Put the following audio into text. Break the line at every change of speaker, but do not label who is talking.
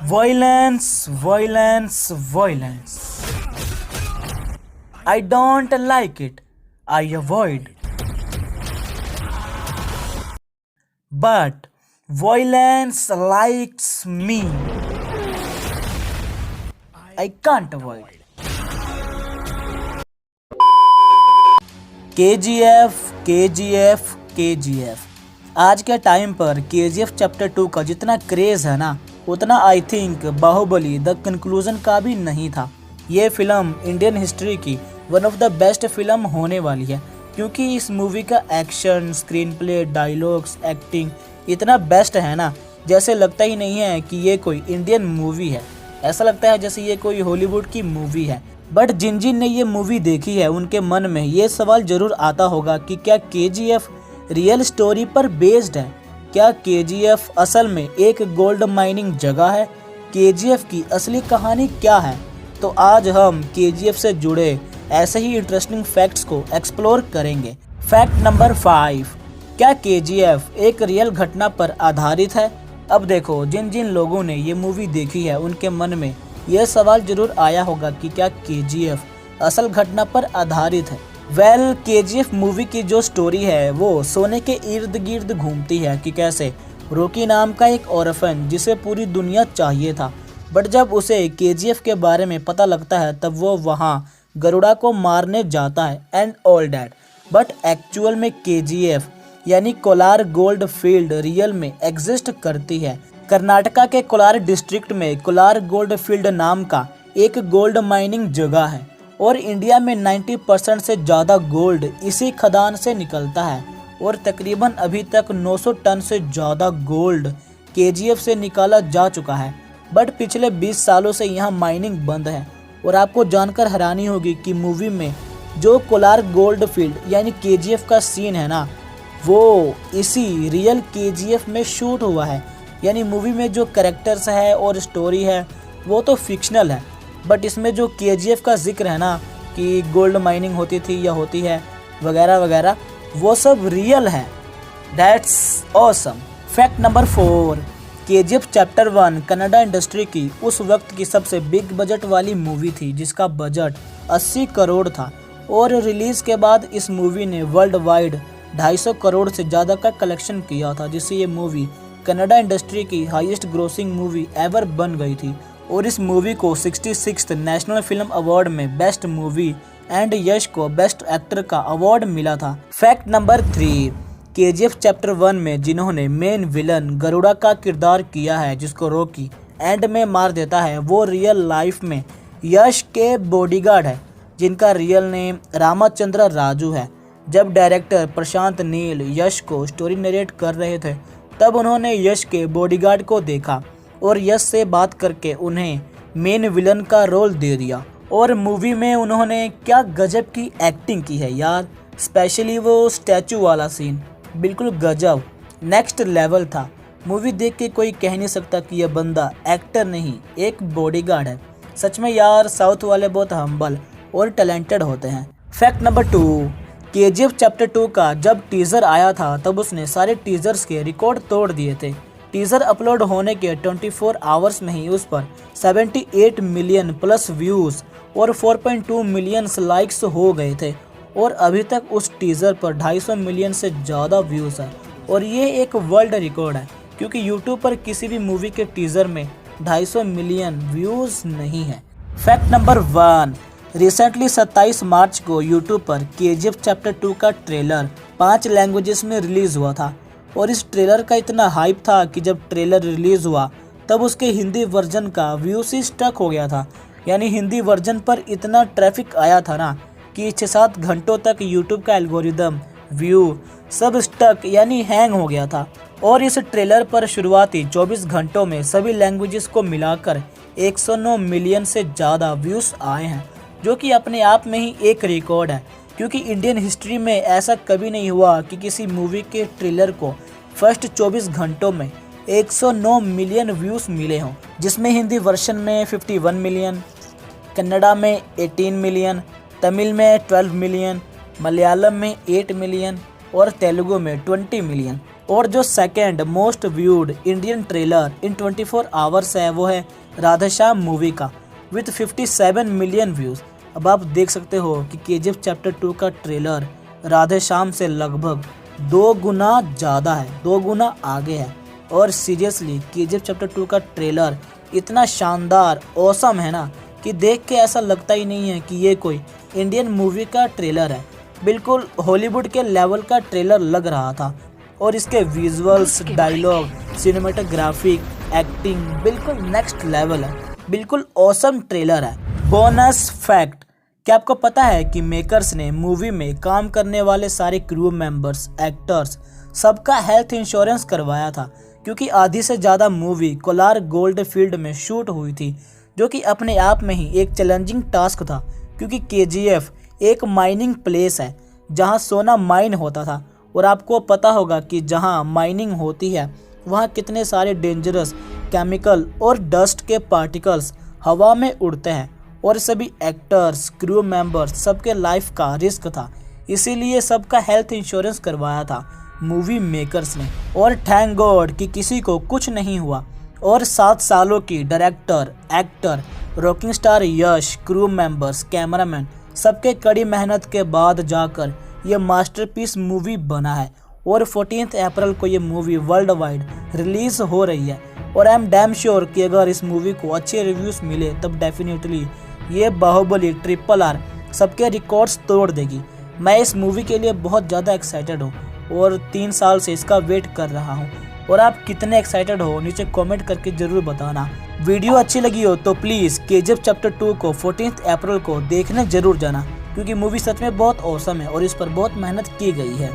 Violence, violence, violence. I don't like it. I avoid. But violence likes me. I can't avoid. KGF, KGF, KGF. आज के time पर KGF chapter 2 का जितना craze है ना, उतना I think Baahubali the conclusion का भी नहीं था। ये फिल्म इंडियन हिस्ट्री की one of the best film होने वाली है, क्योंकि इस मूवी का action, screenplay, dialogues, acting इतना बेस्ट है ना, जैसे लगता ही नहीं है कि ये कोई इंडियन मूवी है। ऐसा लगता है जैसे ये कोई हॉलीवुड की मूवी है। बट जिन जिन ने ये मूवी देखी है, उनके मन में ये सवाल जरूर आता होगा कि क्या KGF रियल स्टोरी पर बेस्ड है? क्या KGF असल में एक गोल्ड माइनिंग जगह है? KGF की असली कहानी क्या है? तो आज हम KGF से जुड़े ऐसे ही इंटरेस्टिंग फैक्ट्स को एक्सप्लोर करेंगे। फैक्ट नंबर 5, क्या KGF एक रियल घटना पर आधारित है? अब देखो, जिन जिन लोगों ने ये मूवी देखी है, उनके मन में यह सवाल जरूर आया होगा कि क्या KGF असल घटना पर आधारित है। KGF मूवी की जो स्टोरी है वो सोने के इर्द गिर्द घूमती है कि कैसे रॉकी नाम का एक ऑर्फन, जिसे पूरी दुनिया चाहिए था, बट जब उसे KGF के बारे में पता लगता है तब वो वहाँ गरुड़ा को मारने जाता है and all that. But actual में KGF यानी कोलार गोल्ड फील्ड रियल में एग्जिस्ट करती है। कर्नाटका के कोलार डिस्ट्रिक्ट में कोलार गोल्ड फील्ड नाम का एक गोल्ड माइनिंग जगह है और इंडिया में 90% से ज़्यादा गोल्ड इसी खदान से निकलता है और तकरीबन अभी तक 900 टन से ज़्यादा गोल्ड KGF से निकाला जा चुका है। बट पिछले 20 सालों से यहाँ माइनिंग बंद है और आपको जानकर हैरानी होगी कि मूवी में जो कोलार गोल्ड फील्ड यानी KGF का सीन है ना, वो इसी रियल KGF में शूट हुआ है। यानी मूवी में जो कैरेक्टर्स है और स्टोरी है वो तो फिक्शनल है, बट इसमें जो KGF का जिक्र है ना कि गोल्ड माइनिंग होती थी या होती है वगैरह वगैरह, वो सब रियल है। That's awesome. Fact number 4, KGF chapter 1 Kannada industry की उस वक्त की सबसे बिग बजट वाली मूवी थी, जिसका बजट 80 करोड़ था और रिलीज़ के बाद इस मूवी ने वर्ल्ड वाइड 250 करोड़ से ज़्यादा का कलेक्शन किया था, जिससे ये मूवी कन्नड़ा इंडस्ट्री की हाईएस्ट ग्रोसिंग मूवी एवर बन गई थी और इस मूवी को 66th नेशनल फिल्म अवार्ड में बेस्ट मूवी एंड यश को बेस्ट एक्टर का अवार्ड मिला था। फैक्ट नंबर 3, KGF चैप्टर 1 में जिन्होंने मेन विलन गरुड़ा का किरदार किया है, जिसको रॉकी एंड में मार देता है, वो रियल लाइफ में यश के बॉडीगार्ड है, जिनका रियल नेम रामाचंद्र राजू है। जब डायरेक्टर प्रशांत नील यश को स्टोरी नरेट कर रहे थे, तब उन्होंने यश के बॉडीगार्ड को देखा और यश से बात करके उन्हें मेन विलन का रोल दे दिया। और मूवी में उन्होंने क्या गजब की एक्टिंग की है यार, स्पेशली वो स्टैचू वाला सीन, बिल्कुल गजब, नेक्स्ट लेवल था। मूवी देख के कोई कह नहीं सकता कि यह बंदा एक्टर नहीं, एक बॉडीगार्ड है। सच में यार, साउथ वाले बहुत हम्बल और टैलेंटेड होते हैं। फैक्ट नंबर 2, KGF चैप्टर 2 का जब टीज़र आया था तब उसने सारे टीज़र्स के रिकॉर्ड तोड़ दिए थे। टीज़र अपलोड होने के 24 आवर्स में ही उस पर 78 मिलियन प्लस व्यूज़ और 4.2 मिलियन लाइक्स हो गए थे और अभी तक उस टीज़र पर 250 मिलियन से ज़्यादा व्यूज़ है और ये एक वर्ल्ड रिकॉर्ड है, क्योंकि यूट्यूब पर किसी भी मूवी के टीज़र में 250 मिलियन व्यूज़ नहीं है। फैक्ट नंबर 1, रिसेंटली 27 मार्च को यूट्यूब पर KGF चैप्टर 2 का ट्रेलर 5 लैंग्वेजेस में रिलीज़ हुआ था और इस ट्रेलर का इतना हाइप था कि जब ट्रेलर रिलीज़ हुआ तब उसके हिंदी वर्जन का व्यूज़ ही स्टक हो गया था। यानी हिंदी वर्जन पर इतना ट्रैफिक आया था ना कि 6-7 घंटों तक यूट्यूब का एल्गोरिदम, व्यू सब स्टक यानी हैंग हो गया था। और इस ट्रेलर पर शुरुआती 24 घंटों में सभी लैंग्वेजेस को मिलाकर 109 मिलियन से ज़्यादा व्यूज़ आए हैं, जो कि अपने आप में ही एक रिकॉर्ड है, क्योंकि इंडियन हिस्ट्री में ऐसा कभी नहीं हुआ कि किसी मूवी के ट्रेलर को फर्स्ट 24 घंटों में 109 मिलियन व्यूज़ मिले हों, जिसमें हिंदी वर्जन में 51 मिलियन, कन्नड़ा में 18 मिलियन, तमिल में 12 मिलियन, मलयालम में 8 मिलियन और तेलुगु में 20 मिलियन। और जो second most viewed Indian trailer in 24 hours है वो है राधेश्याम मूवी का विथ 57 मिलियन व्यूज़। अब आप देख सकते हो कि KGF चैप्टर 2 का ट्रेलर राधेश्याम से लगभग 2 गुना ज़्यादा है, 2 गुना आगे है। और सीरियसली KGF चैप्टर 2 का ट्रेलर इतना शानदार ऑसम है ना कि देख के ऐसा लगता ही नहीं है कि ये कोई इंडियन मूवी का ट्रेलर है। बिल्कुल हॉलीवुड के लेवल का ट्रेलर लग रहा था और इसके विजुअल्स, डायलॉग, सिनेमेटोग्राफिक, एक्टिंग बिल्कुल नेक्स्ट लेवल है। बिल्कुल ऑसम ट्रेलर है। बोनस फैक्ट, क्या आपको पता है कि मेकर्स ने मूवी में काम करने वाले सारे क्रू मेंबर्स, एक्टर्स सबका हेल्थ इंश्योरेंस करवाया था, क्योंकि आधी से ज़्यादा मूवी कोलार गोल्ड फील्ड में शूट हुई थी, जो कि अपने आप में ही एक चैलेंजिंग टास्क था, क्योंकि KGF एक माइनिंग प्लेस है जहां सोना माइन होता था। और आपको पता होगा कि जहां माइनिंग होती है वहां कितने सारे डेंजरस केमिकल और डस्ट के पार्टिकल्स हवा में उड़ते हैं और सभी एक्टर्स, क्रू मेंबर्स सबके लाइफ का रिस्क था, इसीलिए सबका हेल्थ इंश्योरेंस करवाया था मूवी मेकर्स ने। और थैंक गॉड कि किसी को कुछ नहीं हुआ। और 7 सालों की डायरेक्टर, एक्टर, रॉकिंग स्टार यश, क्रू मेंबर्स, कैमरामैन सबके कड़ी मेहनत के बाद जाकर ये मास्टरपीस मूवी बना है। और 14 अप्रैल को ये मूवी वर्ल्ड वाइड रिलीज हो रही है। और आई एम डैम श्योर कि अगर इस मूवी को अच्छे रिव्यूज मिले तब डेफिनेटली ये बाहुबली RRR सबके रिकॉर्ड्स तोड़ देगी। मैं इस मूवी के लिए बहुत ज़्यादा एक्साइटेड हूँ और 3 साल से इसका वेट कर रहा हूँ। और आप कितने एक्साइटेड हो नीचे कमेंट करके ज़रूर बताना। वीडियो अच्छी लगी हो तो प्लीज़ KGF चैप्टर 2 को 14 अप्रैल को देखने ज़रूर जाना, क्योंकि मूवी सच में बहुत औसम है और इस पर बहुत मेहनत की गई है।